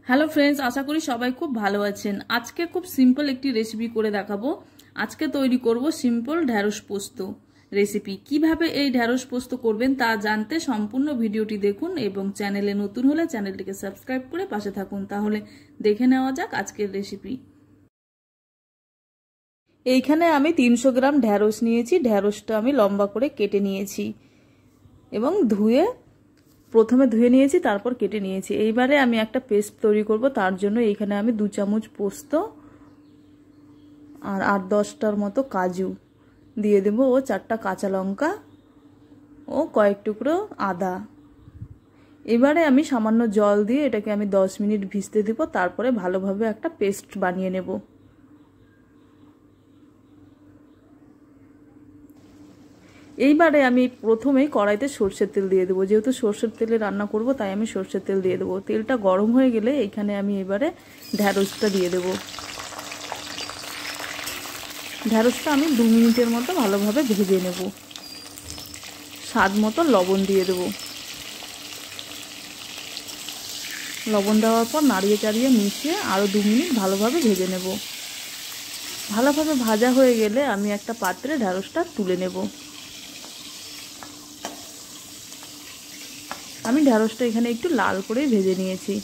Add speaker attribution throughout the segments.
Speaker 1: Hello friends, আশা করি সবাই খুব ভালো আছেন। আজকে খুব সিম্পল একটি রেসিপি করে দেখাবো। আজকে তৈরি করব সিম্পল ঢ্যাঁড়স পোস্ত রেসিপি। কিভাবে এই ঢ্যাঁড়স পোস্ত করবেন তা জানতে সম্পূর্ণ ভিডিওটি দেখুন এবং চ্যানেলে নতুন হলে চ্যানেলটিকে সাবস্ক্রাইব করে পাশে থাকুন। তাহলে দেখে নেওয়া যাক আজকের রেসিপি। এইখানে আমি 300 গ্রাম ঢ্যাঁড়স নিয়েছি। ঢ্যাঁড়সটা আমি লম্বা করে কেটে নিয়েছি এবং প্রথমে ধুয়ে নিয়েছি, তারপর কেটে নিয়েছি। এইবারে আমি একটা পেস্ট তৈরি করব। তার জন্য এইখানে আমি 2 চামচ পোস্ত আর 8-10টার মতো কাজু দিয়ে দেব ও 4টা কাঁচা লঙ্কা ও কয়েক টুকরো আদা। এবারে আমি সামান্য জল দিয়ে এটাকে আমি 10 মিনিট ভিজতে দেব। তারপরে ভালোভাবে একটা পেস্ট বানিয়ে নেব। এইবারে আমি প্রথমেই কড়াইতে সরষের তেল দিয়ে দেবো। যেহেতু সরষের তেলে রান্না করব তাই আমি সরষের তেল দিয়ে দেবো। তেলটা গরম হয়ে গেলে এখানে আমি এবারে ঢ্যাঁড়সটা দিয়ে দেবো। ঢ্যাঁড়সটা আমি 2 মিনিটের মতো ভালোভাবে ভেজে নেব। স্বাদ মতো লবণ দিয়ে দেবো। লবণ দেওয়ার পর নাড়িয়ে চাড়িয়ে মিশিয়ে আরও 2 মিনিট ভালোভাবে ভেজে নেব। ভালোভাবে ভাজা হয়ে গেলে আমি একটা পাত্রে ঢ্যাঁড়সটা তুলে নেব। আমি ঢ্যাঁড়সটা এখানে একটু লাল করে ভেজে নিয়েছি।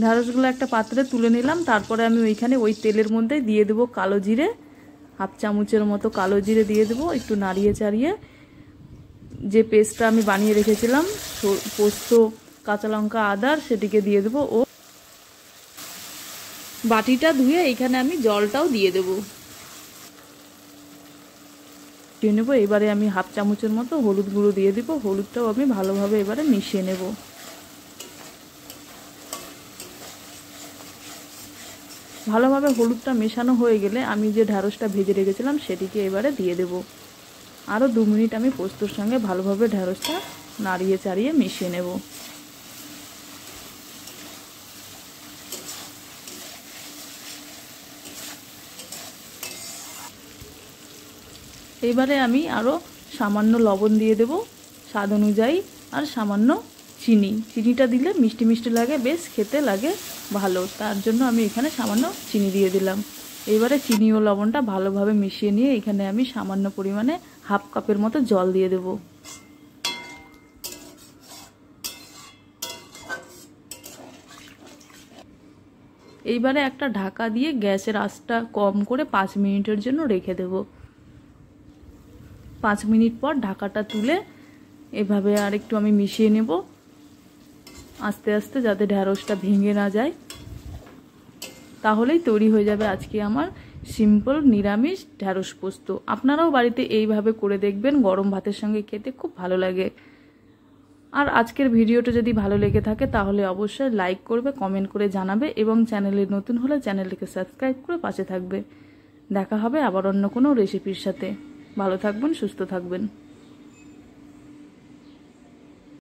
Speaker 1: ঢ্যাঁড়সগুলো একটা পাত্রে তুলে নিলাম। তারপরে আমি ওই তেলের মধ্যে দিয়ে দেবো কালো জিরে, 1/2 চামচের মতো কালো জিরে দিয়ে দেবো। একটু নাড়িয়ে চাড়িয়ে যে পেস্টটা আমি বানিয়ে রেখেছিলাম পোস্ত, কাঁচা লঙ্কা, আদার, সেটিকে দিয়ে দেবো ও বাটিটা ধুয়ে এখানে আমি জলটাও দিয়ে দেবো। নেব। এবারে আমি 1/2 চামচের মতো হলুদ গুঁড়ো দিয়ে দিব। হলুদটাও আমি ভালোভাবে এবারে মিশিয়ে নেব। ভালোভাবে হলুদটা মেশানো হয়ে গেলে আমি যে ঢ্যাঁড়সটা ভেজে রেখেছিলাম সেটিকে এবারে দিয়ে দেব। আরও 2 মিনিট আমি পোস্তর সঙ্গে ভালোভাবে ঢ্যাঁড়সটা নাড়িয়ে চাড়িয়ে মিশিয়ে নেব। এইবারে আমি আরও সামান্য লবণ দিয়ে দেব স্বাদ অনুযায়ী, আর সামান্য চিনিটা দিলে মিষ্টি মিষ্টি লাগে, বেশ খেতে লাগে ভালো। তার জন্য আমি এখানে সামান্য চিনি দিয়ে দিলাম। এবারে চিনি ও লবণটা ভালোভাবে মিশিয়ে নিয়ে এখানে আমি সামান্য পরিমাণে 1/2 কাপের মতো জল দিয়ে দেব। এইবারে একটা ঢাকা দিয়ে গ্যাসের আঁচটা কম করে 5 মিনিটের জন্য রেখে দেব। 5 মিনিট পর ঢাকাটা তুলে এভাবে আর একটু আমি মিশিয়ে নেব আস্তে আস্তে, যাতে ঢ্যাঁড়সটা ভেঙে না যায়। তাহলেই তৈরি হয়ে যাবে আজকে আমার সিম্পল নিরামিষ ঢ্যাঁড়স পোস্ত। আপনারাও বাড়িতে এইভাবে করে দেখবেন, গরম ভাতের সঙ্গে খেতে খুব ভালো লাগে। আর আজকের ভিডিওটা যদি ভালো লেগে থাকে তাহলে অবশ্যই লাইক করবে, কমেন্ট করে জানাবে এবং চ্যানেলে নতুন হলে চ্যানেলটিকে সাবস্ক্রাইব করে পাশে থাকবে। দেখা হবে আবার অন্য কোনো রেসিপির সাথে। ভালো থাকবেন, সুস্থ থাকবেন।